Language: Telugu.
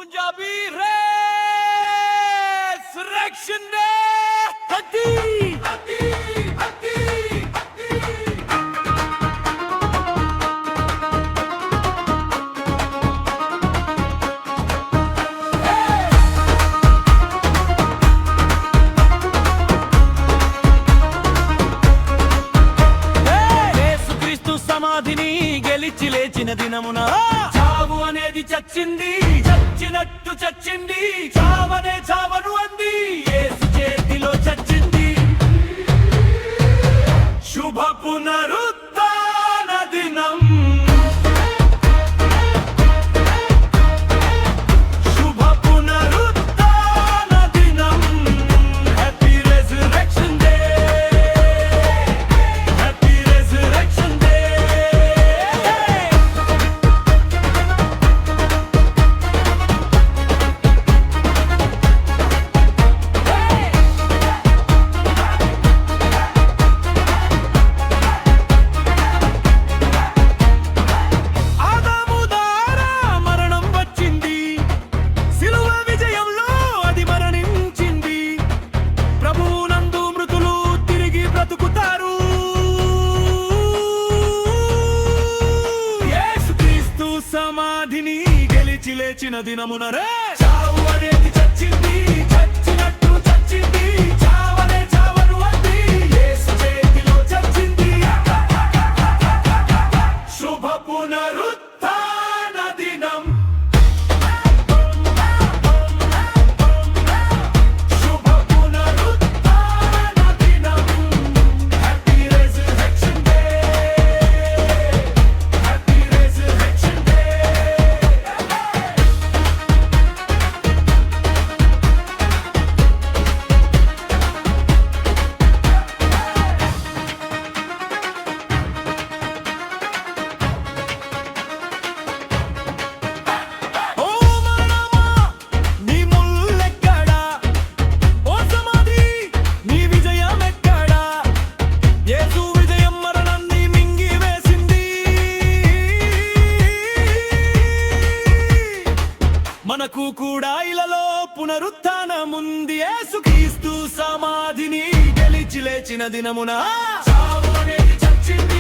Punjabi Resurrection Day! Hatti! Hatti! Hatti! సమాధిని గెలిచి లేచిన దినమున చావు అనేది చచ్చింది, చచ్చినట్టు చచ్చింది. చావనే చావను అంది, యేసు చేతిలో చచ్చింది. శుభ పునరుత్థాన దినం, శుభ పునరుత్థాన దినం. Happy resurrection day, happy resurrection day. సమాధిని గెలిచి లేచిన దినమున రే చావు అనేది చచ్చింది, చచ్చినట్టు చచ్చింది. చావనే చావను అంది, యేసు చేతిలో చచ్చింది. శుభ పునరుత్థాన దినం, శుభ పునరుత్థాన దినం. Happy resurrection day, happy resurrection day. మనకు కూడా ఇలలో పునరుత్థానముంది. యేసుక్రీస్తు సమాధిని గెలిచి లేచిన దినమున చావు అనేది చచ్చింది.